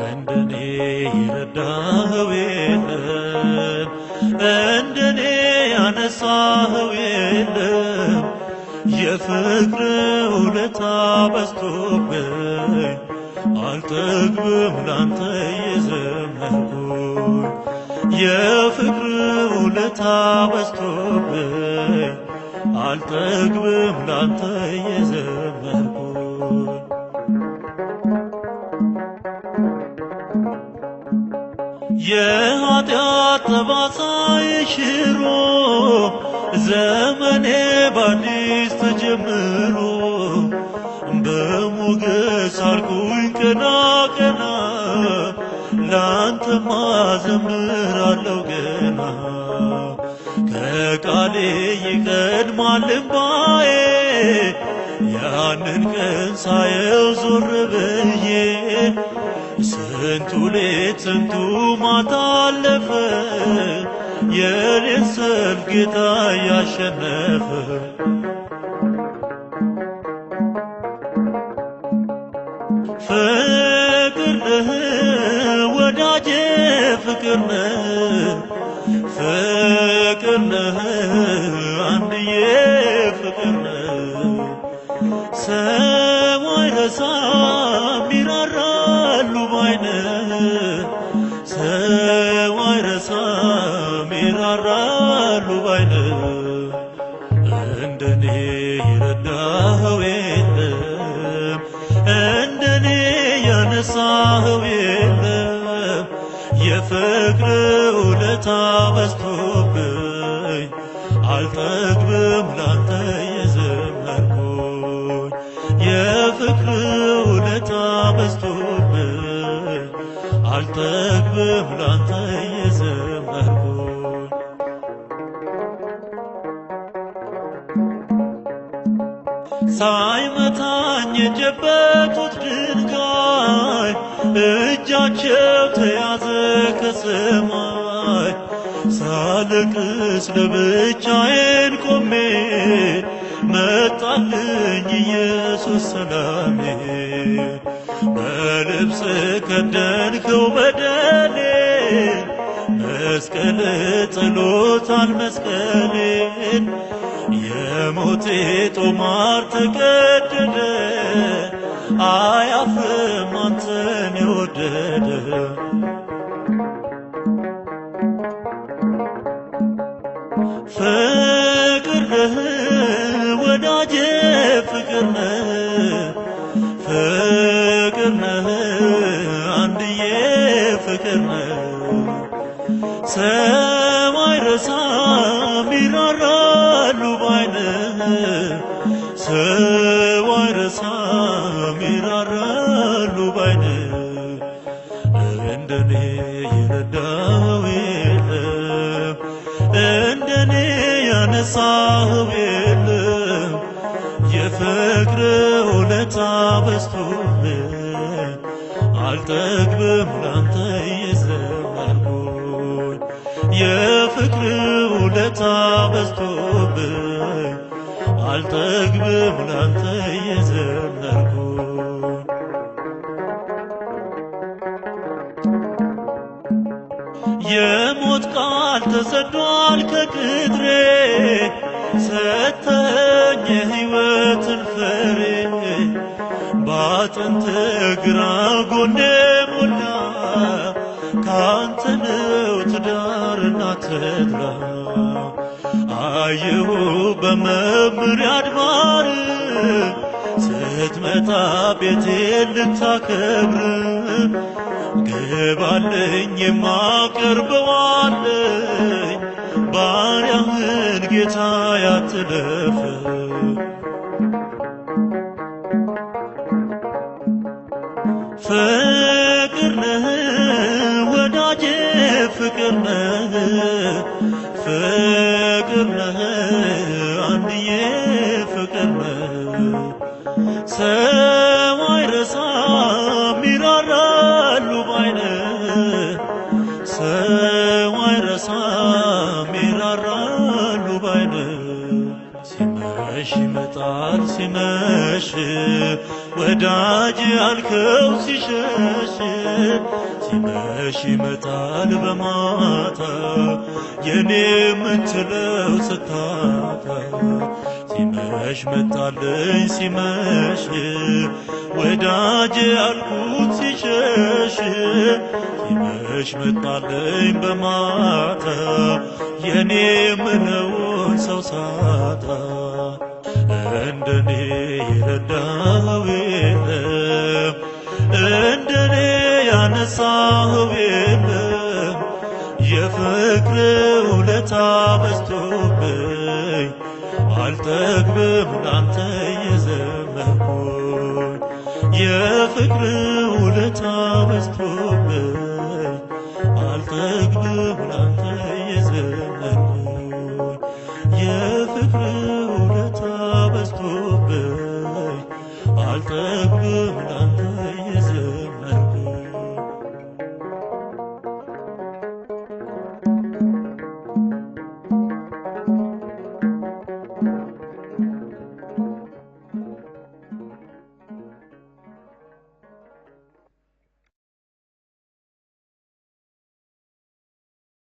እንደኔ የረዳኸው የለም፣ እንደኔ ያነሳኸው የለም። የፍቅር ውለታ በዝቶብኝ አልጠግብም ላንተ የዘመርኩኝ። የፍቅር ውለታ በዝቶብኝ አልጠግብም ላንተ የዘመርኩኝ። የኃጢአት ጠባሳ ሽሮ ዘመኔ በአዲስ ተጀምሮ በሞገስ አልኩኝ ቀና ቀና ላንተማ ዘምራለሁ ገና። ከቃሌ ይቀድማል እንባዬ ያንን ቀን ሳየው ዞር ብዬ ስንቱ ሌት ስንቱ ማታ አለፈ የኔን ሰልፍ ጌታ ያሸነፈ። ፍቅር ነህ ወዳጄ ፍቅር ነህ፣ ፍቅር ነህ አንድዬ ፍቅር ነህ። ሰው አይረሳም ይራራሉ ባይነህ፣ ሰው አይረሳም ይራራሉ ባይነህ። እንደኔ የረዳኸው የለም፣ እንደኔ ያነሳኸው የለም። የፍቅር ውለታ በዝቶብኝ አልጠግብም ላንተ የዘመርኩኝ። የፍቅር ውለታ በዝቶብኝ አልጠግብም ላንተ የዘመርኩኝ። ሳይመታኝ የጨበጡት ድንጋይ እጃቸው ተያዘ ከሰማይ። ሳለቅስ ለብቻዬን ቆሜ መጣልኝ ኢየሱስ ሰላሜ። በልብስ ከደንከው በደሌን መስቀል ጥሎታል መስቀሌን። የሞቴ ጦማር ተቀደደ አያፍርም አንተን የወደደ። ፍቅር ነህ ወዳጄ ፍቅር ነህ፣ ፍቅር ነህ አንድዬ ፍቅር ነህ። ሰው አይረሳም ይራራሉ ባይነህ፣ ሰው አይረሳም ይራራሉ ባይነህ። እንደኔ የረዳኸው የለም፣ እንደኔ ያነሳኸው የለም። የፍቅር ውለታ በዝቶብኝ አልጠግብም ላንተ የዘመርኩኝ። የፍቅር ውለታ በዝቶብኝ አልጠግብም ላንተ የዘመርኩኝ። የሞት ቃል ተሰዷል ከቅጥሬ ሰተኝ የሕይወትን ፍሬ። በአጥንት ግራ ጎኔ ሞላ ካንተ ነው ትዳርና ተድላ። አየሁ በመምሬ አድባር ስትመጣ ቤቴን ልታከብር። ግባልኝ የማቀርበዋለኝ ባሪያህን ጌታ ያትለፍ። ፍቅር ነህ ወዳጄ ፍቅር ነህ፣ ፍቅር ነህ አንድዬ ፍቅር ነህ። ሰው አይረሳም ይራራሉ ወዳጅ ያልከው ሲሸሽ ሲመሽ ይመጣል በማታ የኔ የምትለው ስታጣ ሲመሽ መጣልኝ ሲመሽ ወዳጅ ያልኩት ሲሸሽ ሲመሽ መጣልኝ በማታ የኔ የምለውን ሰው ሳጣ እንደኔ የረዳኸው የለም እንደኔ ያነሳኸው የለም የፍቅር ውለታ በዝቶብኝ አልጠግብም ላንተ የዘመርኩኝ የፍቅር ውለታ በዝቶብኝ